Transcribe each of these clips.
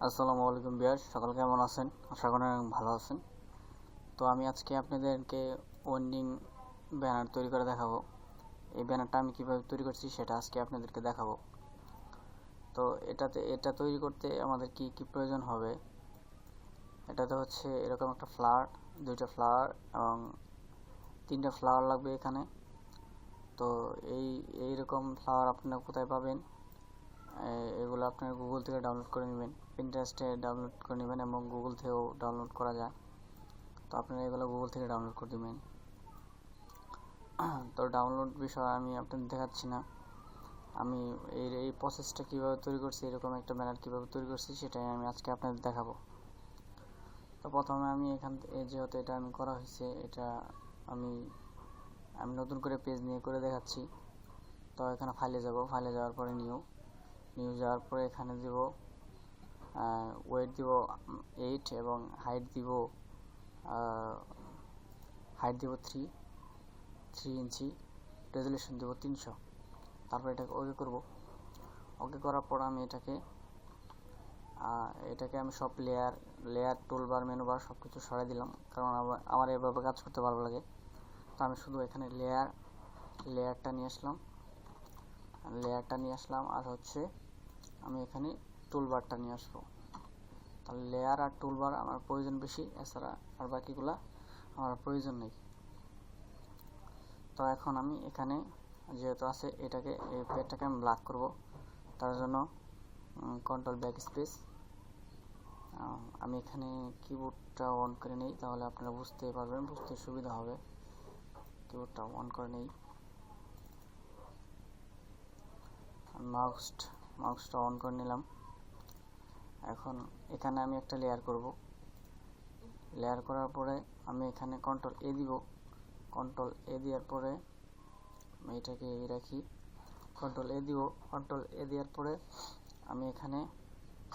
আসসালামু আলাইকুম ভিউয়ার্স, সকল কেমন আছেন? আশা করি ভালো আছেন। তো আমি আজকে আপনাদেরকে ওয়েন্ডিং ব্যানার তৈরি করে দেখাবো। এই ব্যানারটা আমি কিভাবে তৈরি করছি সেটা আজকে আপনাদেরকে দেখাবো। তো এটা তৈরি করতে আমাদের কি কি প্রয়োজন হবে, এটাতে হচ্ছে এরকম একটা ফ্লাওয়ার, দুইটা ফ্লাওয়ার এবং তিনটা ফ্লাওয়ার লাগবে এখানে। তো এইরকম ফ্লাওয়ার আপনারা কোথায় পাবেন? এগুলো আপনারা গুগল থেকে ডাউনলোড করে নেবেন, পিন্টারেস্টে ডাউনলোড করে নেবেন এবং গুগল থেকেও ডাউনলোড করা যায়। তো আপনারা এগুলো গুগল থেকে ডাউনলোড করে দেবেন। তো ডাউনলোড বিষয় আমি আপনাদের দেখাচ্ছি না, আমি এই প্রসেসটা কীভাবে তৈরি করছি, এরকম একটা ব্যানার কীভাবে তৈরি করছি সেটাই আমি আজকে আপনাদের দেখাবো। তো প্রথমে আমি যেহেতু এটা আমি করা হয়েছে, এটা আমি নতুন করে পেজ নিয়ে করে দেখাচ্ছি। তো এখানে ফাইলে যাব, ফাইলে যাওয়ার পরে নিউ যাওয়ার পরে এখানে দিব ওয়েট দিব 8 এবং হাইট দিব 3 ইঞ্চি, রেজুলেশন দেব 300। তারপর এটাকে ওকে করব। ওকে করার পর আমি এটাকে আমি সব লেয়ার টুলবার মেনুবার সব কিছু সরাই দিলাম, কারণ আমার এভাবে কাজ করতে ভালো লাগে। তো আমি শুধু এখানে লেয়ারটা নিয়ে আসলাম আর হচ্ছে আমি এখানে টুলবারটা নিয়ে আসবো। তাহলে লেয়ার আর টুলবার আমার প্রয়োজন বেশি, এছাড়া আর বাকিগুলা আমার প্রয়োজন নেই। তো এখন আমি এখানে যেহেতু আছে এই পেজটাকে আমি ব্ল্যাক করব। তার জন্য কন্ট্রোল ব্যাক স্পেস, আমি এখানে কিবোর্ডটা অন করে নেই, তাহলে আপনারা বুঝতে পারবেন, বুঝতে সুবিধা হবে। কিবোর্ডটা অন করে নেই, মাউসটা অন করে নিলাম। এখন এখানে আমি একটা লেয়ার করব। লেয়ার করার পরে আমি এখানে কন্ট্রোল এ দিব। কন্ট্রোল এ দেওয়ার পরে আমি এটাকে রাখি, কন্ট্রোল এ দিব। কন্ট্রোল এ দেওয়ার পরে আমি এখানে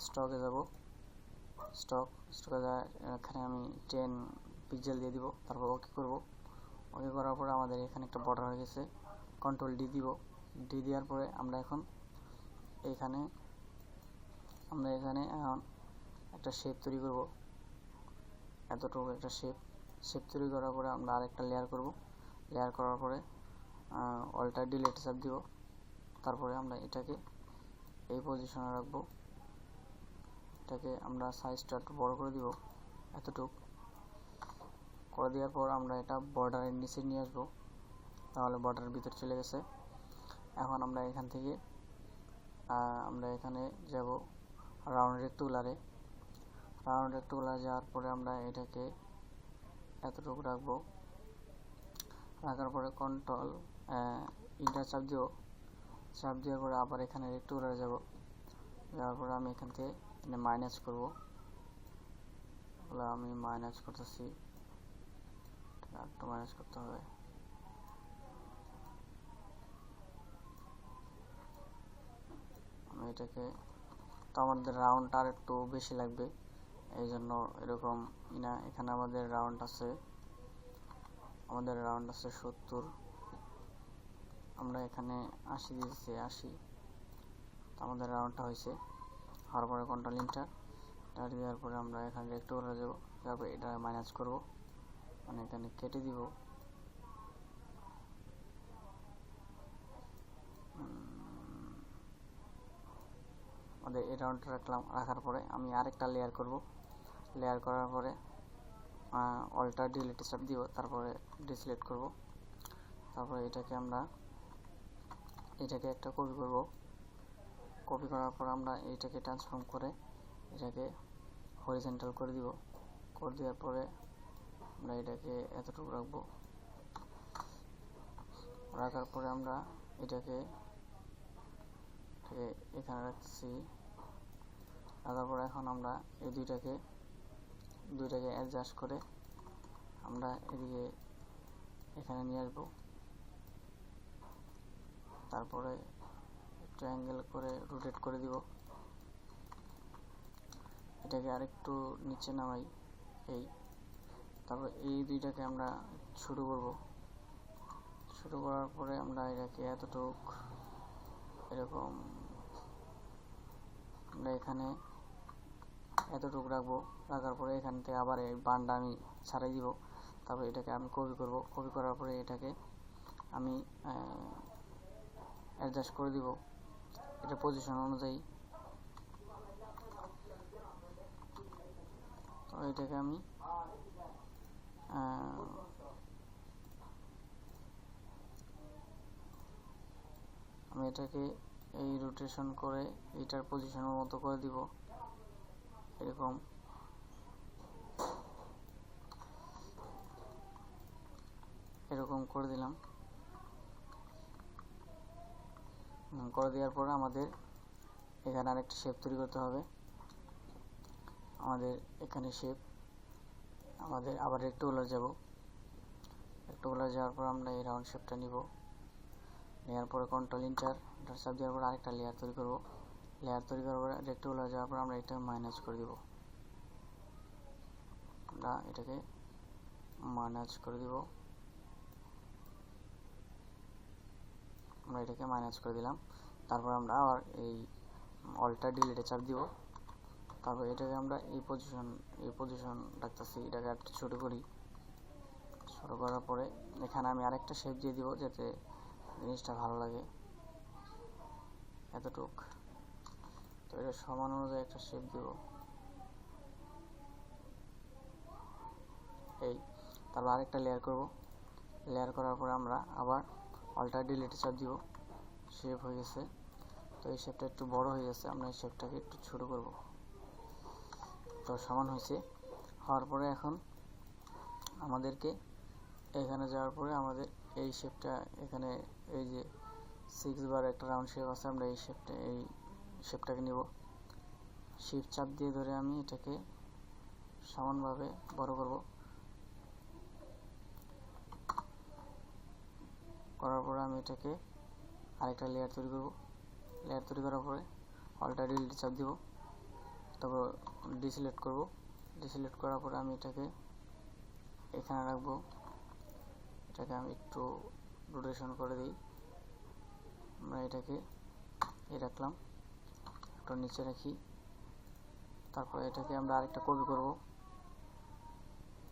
স্টকে যাব। স্টকে এখানে আমি 10 পিক্সেল দিয়ে দিব। তারপর ওকে করব। ওকে করার পরে আমাদের এখানে একটা বর্ডার হয়ে গেছে। কন্ট্রোল ডি দিব। ডি দেওয়ার পরে আমরা এখানে এখন একটা শেপ তৈরি করব। এতটুকু একটা শেপ তৈরি করার পরে আমরা আরেকটা লেয়ার করব। লেয়ার করার পরে অল্টার ডিলিট চাপ দিব। তারপরে আমরা এটাকে এই পজিশনে রাখবো। এটাকে আমরা সাইজটা একটু বড় করে দিব, এতটুকু করে দেওয়ার পর আমরা এটা বর্ডারের নিচে নিয়ে আসবো। তাহলে বর্ডারের ভিতর চলে গেছে। এখন আমরা এখানে যাব রাউন্ড রেক্ট্যাঙ্গুলারে। যাওয়ার পরে আমরা এটাকে এতটুকু রাখবো। রাখার পরে কন্ট্রোল ইন্টার চাপ দেওয়ার পরে আবার এখানে রেক্ট্যাঙ্গুলারে যাওয়ার পরে আমি এখান থেকে মাইনাস করব। আমি মাইনাস করতেছি, একটু মাইনাস করতে হবে। আমি এটাকে, তো আমাদের রাউন্ডটা আর একটু বেশি লাগবে, এই জন্য এরকম না। এখানে আমাদের রাউন্ড আছে 70, আমরা এখানে 80 দিয়েছি, 80। আমাদের রাউন্ডটা হয়েছে। হওয়ার পরে কন্ট্রোল ইন্টার দেওয়ার পরে আমরা এখানে রেক্ট্যাঙ্গুলারে যাব। তারপরে এটা মাইনাস করব, মানে এখানে কেটে দিব। আমাদের এই রাউন্ডটা রাখার পরে আমি আরেকটা লেয়ার করব। লেয়ার করার পরে অল্টার ডিলিট চাপ দিব, তারপরে ডিসিলেক্ট করব। তারপরে এটাকে একটা কপি করব। কপি করার পর আমরা এটাকে ট্রান্সফর্ম করে এটাকে হরিজন্টাল করে দিব। করে দেওয়ার পরে আমরা এটাকে এতটুকু রাখবো। রাখার পরে আমরা এটাকে এখানে রাখছি। রাখার পরে এখন আমরা এই দুইটাকে অ্যাডজাস্ট করে আমরা এখানে নিয়ে আসবো। তারপরে একটু অ্যাঙ্গেল করে রোটেট করে দিব। এটাকে আরেকটু নিচে নামাই। তারপর এই দুইটাকে আমরা শুরু করার পরে আমরা এটাকে এতটুক এরকম আমরা এখানে এতটুকু রাখবো। রাখার পরে এখান থেকে আবার এই বানটা আমি ছাড়াই দিব। তারপরে এটাকে আমি কপি করব। কপি করার পরে এটাকে আমি অ্যাডজাস্ট করে দিব এটা পজিশন অনুযায়ী। তো এটাকে আমি এটাকে এই রোটেশন করে এটার পজিশনের মতো করে দিব, এরকম করে দিলাম। করে দেওয়ার পর আমাদের এখানে আরেকটা শেপ তৈরি করতে হবে। আমাদের এখানে শেপ, আমাদের আবার রেক্ট্যাঙ্গুলার যাব। রেক্ট্যাঙ্গুলার যাওয়ার পর আমরা এই রাউন্ড শেপটা নিব। নেওয়ার পরে কন্ট্রোল ইন্টার চাপ দেওয়ার পর আরেকটা লেয়ার তৈরি করব। লেয়ার তৈরি করার পরে রেক্ট্যাঙ্গুলার যাওয়ার পর আমরা এটা মাইনাস করে দিব। আমরা এটাকে মাইনাস করে দিব। আমরা এটাকে মাইনাস করে দিলাম। তারপর আমরা আবার এই অল্টার ডিলিটে চাপ দিব। তারপর এটাকে আমরা এই পজিশন রাখতেছি। এটাকে একটু ছোট করি। ছোট করার পরে এখানে আমি আরেকটা শেপ দিয়ে দিব যাতে জিনিসটা ভালো লাগে। এতটুক। তো এটা সমান অনুযায়ী একটা শেপ দিব। এই তারপর আরেকটা লেয়ার করব। লেয়ার করার পরে আমরা আবার অল্টার ডিলিটে চাপ দিব। শেপ হয়ে গেছে। তো এই শেপটা একটু বড় হয়ে গেছে, আমরা এই শেপটাকে একটু ছোট করব। তো সমান হয়েছে। হওয়ার পরে এখন আমাদেরকে এখানে যাওয়ার পরে আমাদের এই শেপটা এখানে এই যে 6 বার একটা রাউন্ড শেপ আছে, আমরা এই শেপটাকে নিব। শিফট চাপ দিয়ে ধরে আমি এটাকে সমানভাবে বড় করব। করার পরে আমি এটাকে আরেকটা লেয়ার তৈরি করব। লেয়ার তৈরি করার পরে অল্টার ডিলিট চাপ দিব। তারপর ডিসিলেক্ট করব। ডিসিলেক্ট করার পরে আমি এটাকে এখানে রাখবো। এটাকে আমি একটু রোটেশন করে দিই। আমরা এটাকে রাখলাম, একটু নিচে রাখি। তারপর এটাকে আমরা আরেকটা কপি করব।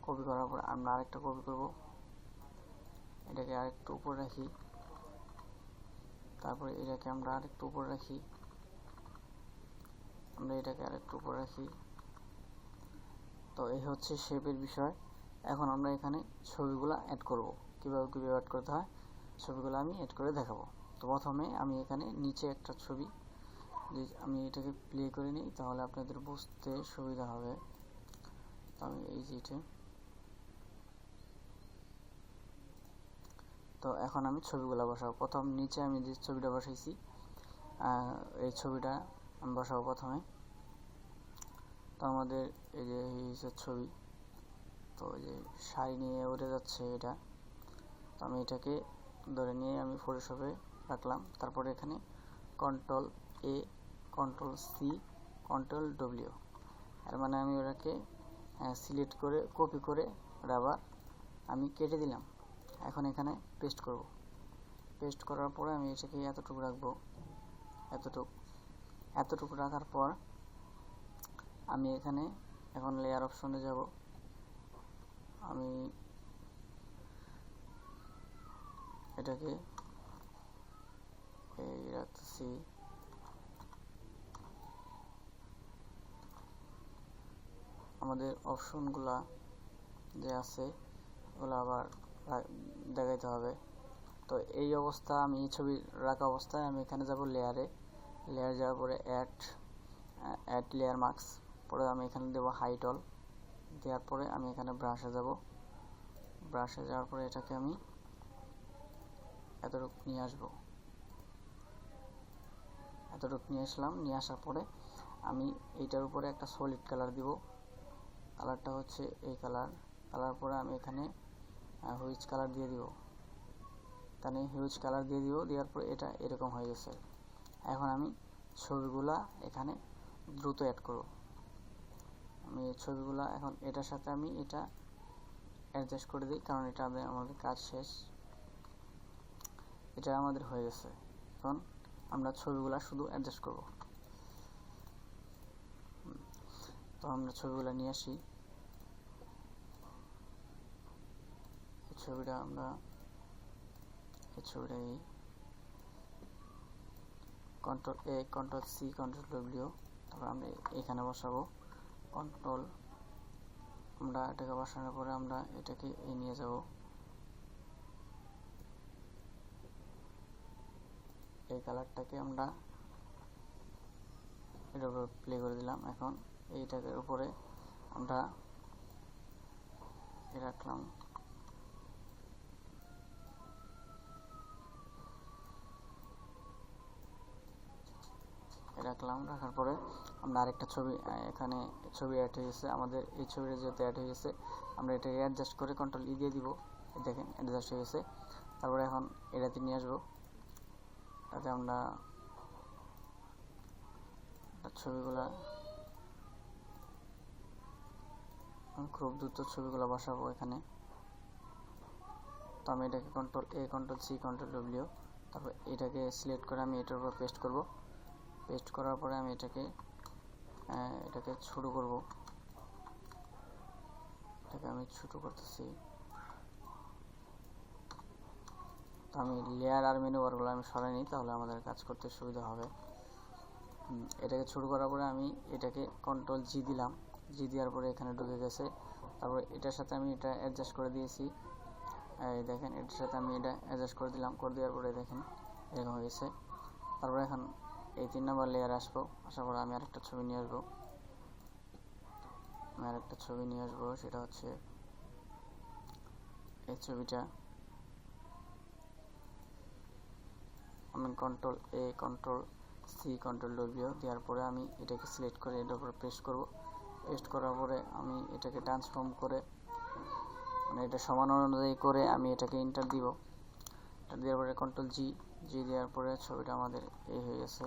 কপি করার পর আমরা আরেকটা কপি করব। এটাকে আরেকটু উপর রাখি। তারপরে এটাকে আমরা আরেকটু উপর রাখি। আমরা এটাকে আরেকটু উপর রাখি। তো এই হচ্ছে শেপের বিষয়। এখন আমরা এখানে ছবিগুলো অ্যাড করব। কিভাবে অ্যাড করতে হয় ছবিগুলো আমি অ্যাড করে দেখাবো। তো প্রথমে আমি এখানে নিচে একটা ছবি, যে আমি এটাকে প্লে করে নিই তাহলে আপনাদের বুঝতে সুবিধা হবে। তো আমি এই যেটা, তো এখন আমি ছবিগুলো বসাবো। প্রথম নিচে আমি যে ছবিটা বসাইছি এই ছবিটা আমি বসাবো প্রথমে। তো আমাদের এই যে ছবি, তো এই যে শাড়ি নিয়ে উড়ে যাচ্ছে এটা। তো আমি এটাকে ধরে নিয়ে আমি ফটোশপে রাখলাম। তারপরে এখানে কন্ট্রোল এ, কন্ট্রোল সি, কন্ট্রোল ডব্লিউ, এর মানে আমি ওটাকে সিলেক্ট করে কপি করে আবার আমি কেটে দিলাম। এখন এখানে পেস্ট করব। পেস্ট করার পরে আমি এটাকে এতটুকু রাখবো। এতটুকু রাখার পর আমি এখানে এখন লেয়ার অপশনে যাব। আমি এটাকে এই রাখতেছি। আমাদের অপশনগুলা যে আছে ওগুলো আবার দেখাইতে হবে। তো এই অবস্থা আমি ছবি রাখা অবস্থায় আমি এখানে যাব লেয়ারে। লেয়ার যাওয়ার পরে অ্যাড লেয়ার মার্কস, পরে আমি এখানে দেবো হাইট অল। দেওয়ার পরে আমি এখানে ব্রাশে যাব। ব্রাশে যাওয়ার পরে এটাকে আমি এতটুকু নিয়ে আসবো। এতটুকু নিয়ে আসলাম। নিয়ে আসার পরে আমি এইটার উপরে একটা সলিড কালার দিব। কালারটা হচ্ছে এই কালার পরে আমি এখানে হুইচ কালার দিয়ে দিব। তাহলে হিউজ কালার দিয়ে দিব। দেওয়ার পরে এটা এরকম হয়ে গেছে। এখন আমি ছবিগুলা এখানে দ্রুত অ্যাড করব। আমি ছবিগুলা এখন এটার সাথে আমি এটা অ্যাডজাস্ট করে দিই, কারণ এটা আমাদের কাজ শেষ। এটা আমাদের হয়ে গেছে। এখন আমরা ছবিগুলা শুধু অ্যাডজাস্ট করব। তো আমরা ছবিগুলো নিয়ে আসি। এই ছবিটা কন্ট্রোল এ, কন্ট্রোল সি, কন্ট্রোল ডব্লিউ, তারপর আমরা এখানে বসাবো। আমরা এটাকে বসানোর পরে আমরা এটাকে নিয়ে যাব, এই কালারটাকে আমরা এটার উপর প্লে করে দিলাম। এখন এইটার উপরে আমরা রাখলাম, রাখার পরে আমরা আরেকটা ছবি, এখানে ছবি অ্যাড হয়ে গেছে আমাদের। এই ছবিটা যেহেতু অ্যাড হয়ে গেছে, আমরা এটাকে অ্যাডজাস্ট করে কন্ট্রোল ই দিয়ে দিব। দেখেন অ্যাডজাস্ট হয়ে গেছে। তারপরে এখন এটাতে নিয়ে আসবো, তাতে আমরা ছবিগুলা খুব দ্রুত ছবিগুলো বসাবো এখানে। তো আমি এটাকে কন্ট্রোল এ, কন্ট্রোল সি, কন্ট্রোল ডব্লিউ, তারপর এটাকে সিলেক্ট করে আমি এটার উপর পেস্ট করব। পেস্ট করার পরে আমি এটাকে ছোট করব। এটাকে আমি ছোট করতেছি। তো আমি লেয়ার আর মেনু বারগুলো আমি সরাই নিই, তাহলে আমাদের কাজ করতে সুবিধা হবে। এটাকে ছোট করার পরে আমি এটাকে কন্ট্রোল জি দিলাম। জি দেওয়ার পরে এখানে ঢুকে গেছে। তারপরে এটার সাথে আমি এটা অ্যাডজাস্ট করে দিয়েছি। এই দেখেন এটার সাথে আমি এটা অ্যাডজাস্ট করে দিলাম। করে দেওয়ার পরে দেখেন এরকম হয়ে গেছে। তারপরে এখন এই 3 নম্বর লেয়ার আসবো। আসার পরে আমি আরেকটা ছবি নিয়ে আসবো। সেটা হচ্ছে এই ছবিটা। আমি কন্ট্রোল এ, কন্ট্রোল সি, কন্ট্রোল ডব্লিউ দেওয়ার পরে আমি এটাকে সিলেক্ট করে এটার উপরে পেস্ট করব। পেস্ট করার পরে আমি এটাকে ট্রান্সফর্ম করে, মানে এটা সমান অনুযায়ী করে আমি এটাকে এন্টার দিব। এন্টার দেওয়ার পরে কন্ট্রোল জি দেওয়ার পরে ছবিটা আমাদের এই হয়ে গেছে।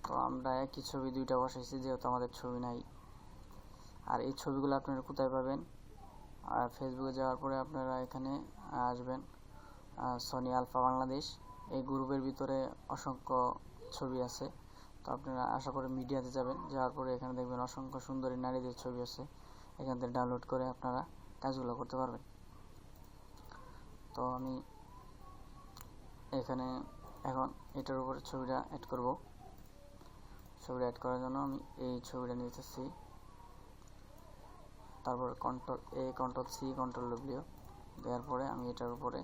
তো আমরা একই ছবি দুইটা বসাইছি, যেহেতু আমাদের ছবি নাই। আর এই ছবিগুলো আপনারা কোথায় পাবেন? আর ফেসবুকে যাওয়ার পরে আপনারা এখানে আসবেন, সনি আলফা বাংলাদেশ, এই গ্রুপের ভিতরে অসংখ্য ছবি আছে। তো আপনারা আশা করে মিডিয়াতে যাবেন, যাওয়ার পরে এখানে দেখবেন অসংখ্য সুন্দরী নারীদের ছবি আছে। এখান থেকে ডাউনলোড করে আপনারা কাজগুলো করতে পারবেন। তো আমি এখানে এখন এটার উপরে ছবিটা অ্যাড করব। ছবিটা অ্যাড করার জন্য আমি এই ছবিটা নিতেছি। তারপর কন্ট্রোল এ, কন্ট্রোল সি, কন্ট্রোল ডব্লিউ দেওয়ার পরে আমি এটার উপরে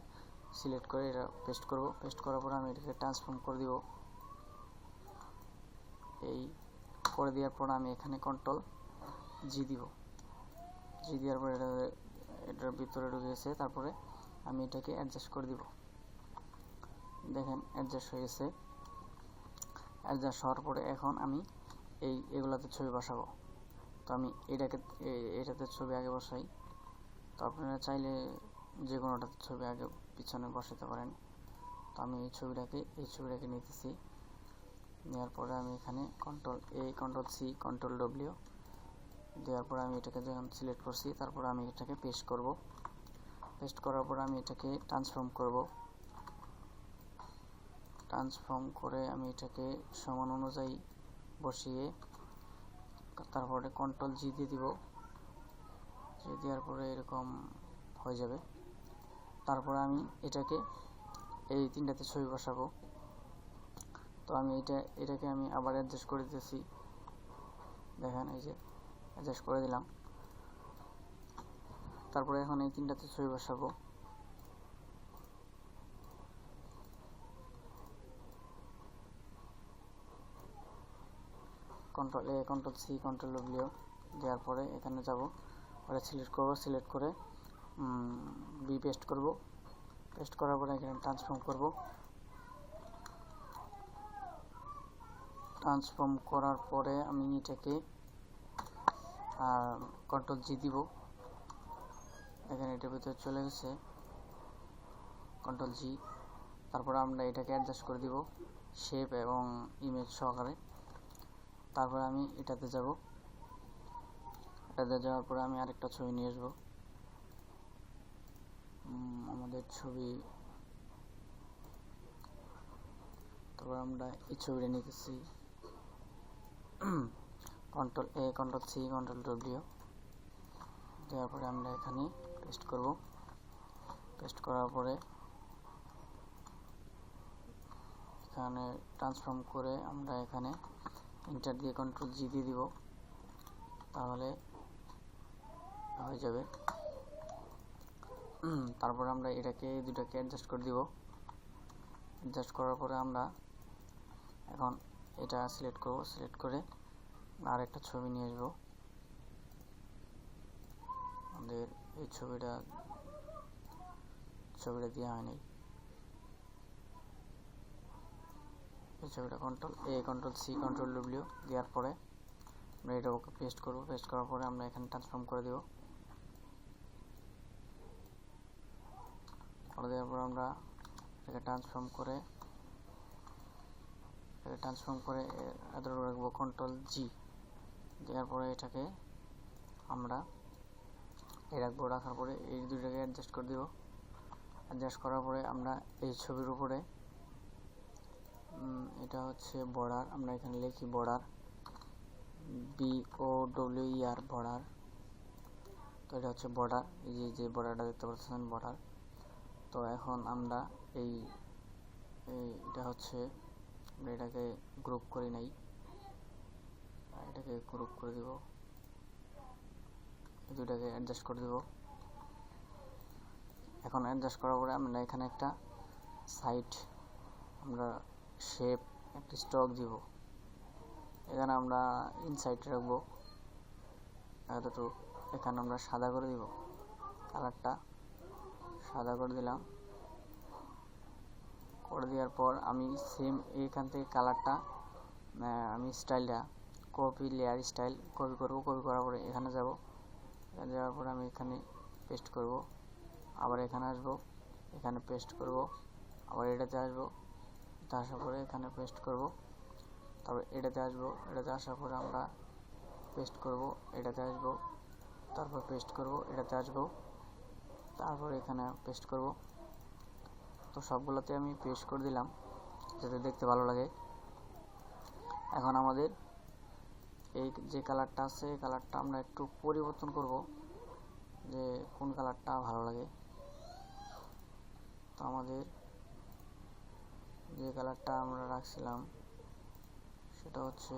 সিলেক্ট করে এটা পেস্ট করব। পেস্ট করার পরে আমি এটাকে ট্রান্সফর্ম করে দিব। এই করে দেওয়ার পর আমি এখানে কন্ট্রোল জি দিব। জি দেওয়ার পরে এটার ভিতরে ঢুকে গেছে। তারপরে আমি এটাকে অ্যাডজাস্ট করে দিব। দেখেন অ্যাডজাস্ট হয়ে গেছে। অ্যাডজাস্ট হওয়ার পরে এখন আমি এগুলাতে ছবি বসাবো। তো আমি এটাতে ছবি আগে বসাই। তো আপনারা চাইলে যে কোনোটাতে ছবি আগে পিছনে বসাতে পারেন। তো আমি এই ছবিটাকে নিতেছি। নেওয়ার পরে আমি এখানে কন্ট্রোল এ, কন্ট্রোল সি, কন্ট্রোল ডব্লিউ দেওয়ার পরে আমি এটাকে যখন সিলেক্ট করছি, তারপরে আমি এটাকে পেস্ট করব। পেস্ট করার পরে আমি এটাকে ট্রান্সফর্ম করব। ট্রান্সফর্ম করে আমি এটাকে সমান অনুযায়ী বসিয়ে তারপরে কন্ট্রোল জি দিয়ে দিব। জি দেওয়ার পরে এরকম হয়ে যাবে। তারপরে আমি এটাকে এই 3টাতে ছবি বসাবো। তো আমি এটাকে আমি আবার অ্যাডজাস্ট করে দিতেছি। দেখেন এই যে অ্যাডজাস্ট করে দিলাম। তারপরে এখন এই 3টাতে ছবি বসাবো। কন্ট্রোল এ, কন্ট্রোল সি, কন্ট্রোল ডব্লিউ দেওয়ার পরে এখানে যাব, ওটা সিলেক্ট করব। সিলেক্ট করে বি পেস্ট করব। পেস্ট করার পরে এখানে ট্রান্সফর্ম করব। ট্রান্সফর্ম করার পরে আমি এটাকে কন্ট্রোল জি দিব। এখানে এটার ভিতরে চলে গেছে, কন্ট্রোল জি। তারপরে আমরা এটাকে অ্যাডজাস্ট করে দিব শেপ এবং ইমেজ সহকারে। তারপরে আমি এটাতে যাব। এটাতে যাওয়ার পরে আমি আরেকটা ছবি নিয়ে আসবো। আমাদের ছবি, তারপর আমরা এই ছবিটা নিতেছি। কন্ট্রোল এ, কন্ট্রোল সি, কন্ট্রোল ডব্লিউ দেওয়ার পরে আমরা এখানে পেস্ট করব। পেস্ট করার পরে এখানে ট্রান্সফর্ম করে আমরা এখানে এন্টার দিয়ে কন্ট্রোল জি দিয়ে দিব, তাহলে হয়ে যাবে। তারপর আমরা এটাকে দুটাকে অ্যাডজাস্ট করে দিব। অ্যাডজাস্ট করার পরে আমরা এখন এটা সিলেক্ট করব। সিলেক্ট করে আর একটা ছবি নিয়ে আসবো। আমাদের এই ছবিটা দেওয়া হয়নি। এই ছবিটা কন্ট্রোল এ, কন্ট্রোল সি, কন্ট্রোল ডব্লিউ দেওয়ার পরে আমরা এটা ওকে পেস্ট করব। পেস্ট করার পরে আমরা এখানে ট্রান্সফর্ম করে দেব। দেওয়ার পর আমরা এটাকে ট্রান্সফর্ম করে এতটুকু রাখবো। কন্ট্রোল জি দেওয়ার পরে এটাকে আমরা রাখবো। রাখার পরে এই দুইটাকে অ্যাডজাস্ট করে দিব। অ্যাডজাস্ট করার পরে আমরা এই ছবির উপরে এটা হচ্ছে বর্ডার, আমরা এখানে লিখি বর্ডার, BORDER বর্ডার। তো এটা হচ্ছে বর্ডার, এই যে বর্ডারটা দেখতে পাচ্ছেন বর্ডার। তো এখন আমরা এটা হচ্ছে আমরা এটাকে গ্রুপ করি নাই, এটাকে গ্রুপ করে দিব। এই দুটাকে অ্যাডজাস্ট করে দিব। এখন অ্যাডজাস্ট করার পরে আমরা এখানে একটা সাইড আমরা শেপ একটা স্টক দিব। এখানে আমরা ইনসাইড রাখবো এতটুকু। এখানে আমরা সাদা করে দিব, কালারটা সাদা করে দিলাম। করে দেওয়ার পর আমি সেম এইখান থেকে কালারটা আমি স্টাইলটা কপি, লেয়ার স্টাইল কপি করব। কপি করার পরে এখানে যাব। এখানে যাওয়ার পরে আমি এখানে পেস্ট করব। আবার এখানে আসব, এখানে পেস্ট করব। আবার এটাতে আসব, এটা আসার পরে এখানে পেস্ট করব। তারপর এটাতে আসব, এটাতে আসার পরে আমরা পেস্ট করব। এটাতে আসব, তারপর পেস্ট করব। এটাতে আসব, তারপর এখানে পেস্ট করব। তো সবগুলোতে আমি পেস্ট করে দিলাম যাতে দেখতে ভালো লাগে। এখন আমাদের এই যে কালারটা আছে এই কালারটা আমরা একটু পরিবর্তন করব, যে কোন কালারটা ভালো লাগে। তো আমাদের যে কালারটা আমরা রাখছিলাম সেটা হচ্ছে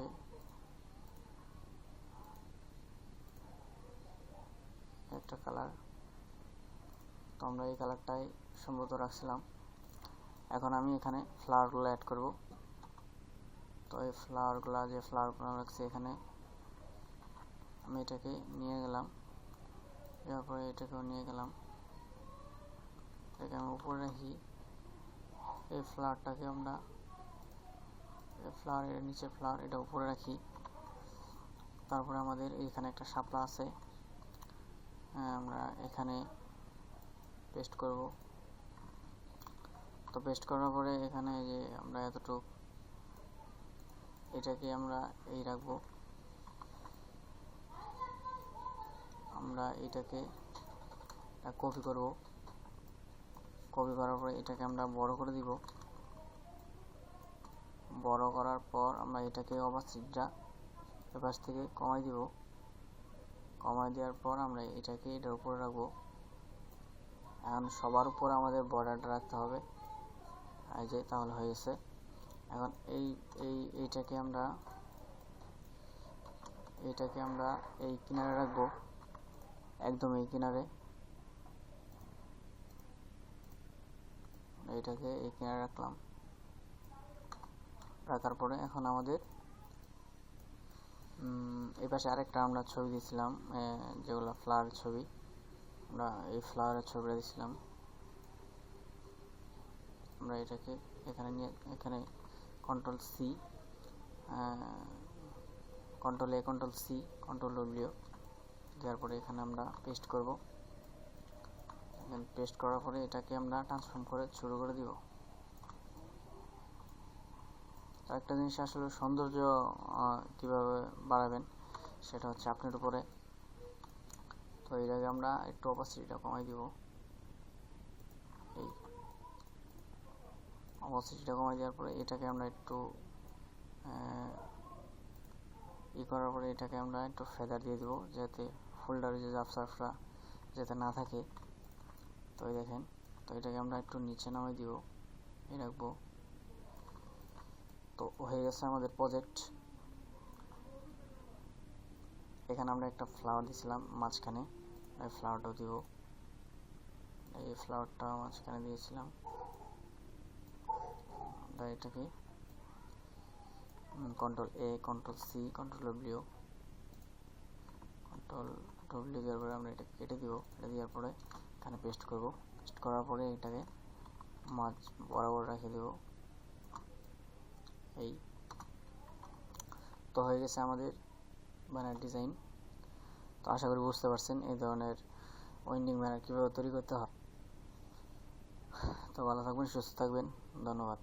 একটা কালার। তো আমরা এই কালারটাই সম্ভবত রাখছিলাম। এখন আমি এখানে ফ্লাওয়ারগুলো অ্যাড করব। তো এই ফ্লাওয়ারগুলো যে ফ্লাওয়ারগুলো রাখছি এখানে আমি এটাকে নিয়ে গেলাম। যাওয়ার পরে এটাকেও নিয়ে গেলাম, এটাকে আমি উপরে রাখি। এই ফ্লাওয়ারটাকে আমরা ফ্লাওয়ারের নিচে ফ্লাওয়ার এটা উপরে রাখি। তারপরে আমাদের এইখানে একটা শাপলা আছে, আমরা এখানে পেস্ট করব। তো পেস্ট করার পরে এখানে যে আমরা এতটুকু এটাকে আমরা এই রাখবো। আমরা এটাকে কপি করব। কপি করার পরে এটাকে আমরা বড় করে দিব। বড় করার পর আমরা এটাকে অপাসিটিটা এপাশ থেকে কমাই দিব। কমাই দেওয়ার পর আমরা এটাকে এটার উপরে রাখবো। এখন সবার উপর আমাদের বর্ডারটা রাখতে হবে, এই যে তাহলে হয়ে গেছে। এখন এইটাকে আমরা এই কিনারে রাখবো, একদম এই কিনারে। এইটাকে এই কিনারে রাখলাম। রাখার পরে এখন আমাদের এই পাশে আরেকটা আমরা ছবি দিয়েছিলাম, যেগুলো ফ্লাওয়ারের ছবি, আমরা এই ফ্লাওয়ারের ছবিটা দিয়েছিলাম। আমরা এটাকে এখানে নিয়ে এখানে কন্ট্রোল সি, কন্ট্রোল এ, কন্ট্রোল সি, কন্ট্রোল ডব্লিউ দেওয়ার পরে এখানে আমরা পেস্ট করব। পেস্ট করার পরে এটাকে আমরা ট্রান্সফর্ম করে শুরু করে দিব। একটা জিনিস আসলে সৌন্দর্য কিভাবে বাড়াবেন সেটা হচ্ছে আপনার উপরে। তো এটাকে আমরা একটু অপাসিটিটা কমাই দিব। এই অপাসিটিটা কমাই দেওয়ার পরে এটাকে আমরা একটু করার পরে এটাকে আমরা একটু ফেদার দিয়ে দেবো, যাতে ফোল্ডারে যে জাবসারফরা যাতে না থাকে। তো এই দেখেন, তো এটাকে আমরা একটু নিচে নামিয়ে দিব, এই রাখবো। তো হয়ে গেছে আমাদের প্রজেক্ট। এখানে আমরা একটা ফ্লাওয়ার দিয়েছিলাম মাঝখানে, এই ফ্লাওয়ারটাও দিব, এই ফ্লাওয়ারটা মাঝখানে দিয়েছিলাম। এটাকে কন্ট্রোল এ, কন্ট্রোল সি, কন্ট্রোল ডব্লিউ দেওয়ার পরে আমরা এটা কেটে দিব। এটা দেওয়ার পরে এখানে পেস্ট করব। পেস্ট করার পরে এটাকে মাঝ বরাবর রেখে দেব। এই তো হয়ে গেছে আমাদের ব্যানার ডিজাইন। তো আশা করি বুঝতে পারছেন এই ধরনের ওয়েন্ডিং ব্যানার কীভাবে তৈরি করতে হয়। তো ভালো থাকবেন, সুস্থ থাকবেন, ধন্যবাদ।